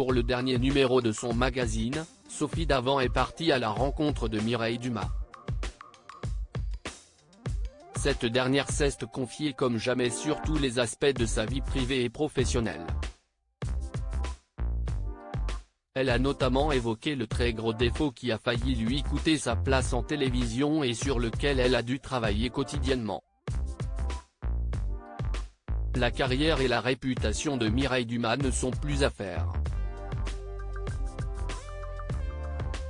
Pour le dernier numéro de son magazine, Sophie Davant est partie à la rencontre de Mireille Dumas. Cette dernière s'est confiée comme jamais sur tous les aspects de sa vie privée et professionnelle. Elle a notamment évoqué le très gros défaut qui a failli lui coûter sa place en télévision et sur lequel elle a dû travailler quotidiennement. La carrière et la réputation de Mireille Dumas ne sont plus à faire.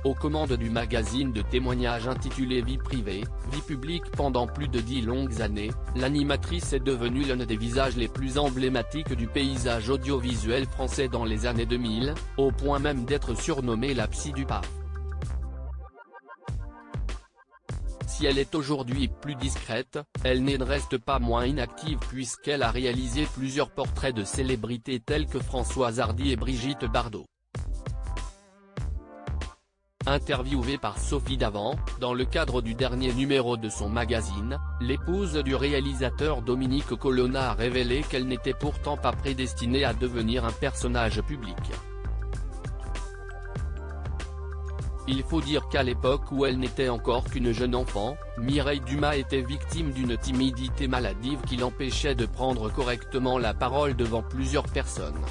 Aux commandes du magazine de témoignages intitulé Vie privée, vie publique pendant plus de 10 longues années, l'animatrice est devenue l'un des visages les plus emblématiques du paysage audiovisuel français dans les années 2000, au point même d'être surnommée la psy du PAF. Si elle est aujourd'hui plus discrète, elle ne reste pas moins inactive puisqu'elle a réalisé plusieurs portraits de célébrités telles que Françoise Hardy et Brigitte Bardot. Interviewée par Sophie Davant, dans le cadre du dernier numéro de son magazine, l'épouse du réalisateur Dominique Colonna a révélé qu'elle n'était pourtant pas prédestinée à devenir un personnage public. Il faut dire qu'à l'époque où elle n'était encore qu'une jeune enfant, Mireille Dumas était victime d'une timidité maladive qui l'empêchait de prendre correctement la parole devant plusieurs personnes.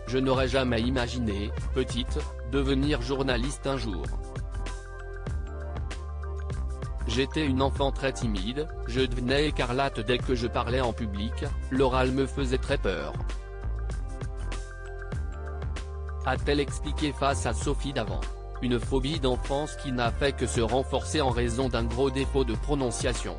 Je n'aurais jamais imaginé, petite, devenir journaliste un jour. J'étais une enfant très timide, je devenais écarlate dès que je parlais en public, l'oral me faisait très peur. A-t-elle expliqué face à Sophie Davant. Une phobie d'enfance qui n'a fait que se renforcer en raison d'un gros défaut de prononciation.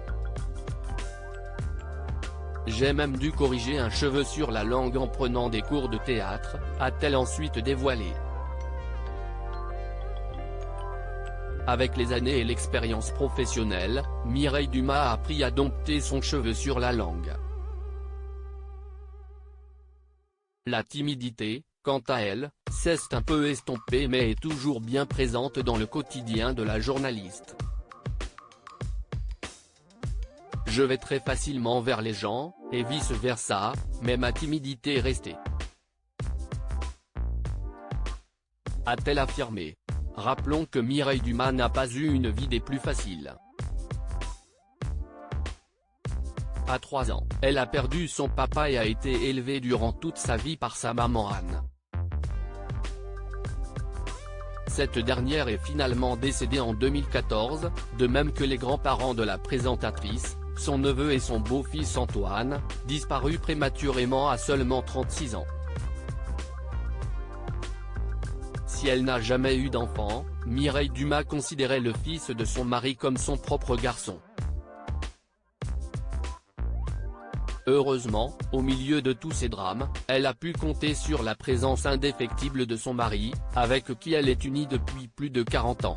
J'ai même dû corriger un cheveu sur la langue en prenant des cours de théâtre, a-t-elle ensuite dévoilé. Avec les années et l'expérience professionnelle, Mireille Dumas a appris à dompter son cheveu sur la langue. La timidité, quant à elle, s'est un peu estompée mais est toujours bien présente dans le quotidien de la journaliste. Je vais très facilement vers les gens, et vice-versa, mais ma timidité est restée. A-t-elle affirmé. Rappelons que Mireille Dumas n'a pas eu une vie des plus faciles. À 3 ans, elle a perdu son papa et a été élevée durant toute sa vie par sa maman Anne. Cette dernière est finalement décédée en 2014, de même que les grands-parents de la présentatrice, son neveu et son beau-fils Antoine, disparu prématurément à seulement 36 ans. Si elle n'a jamais eu d'enfant, Mireille Dumas considérait le fils de son mari comme son propre garçon. Heureusement, au milieu de tous ces drames, elle a pu compter sur la présence indéfectible de son mari, avec qui elle est unie depuis plus de 40 ans.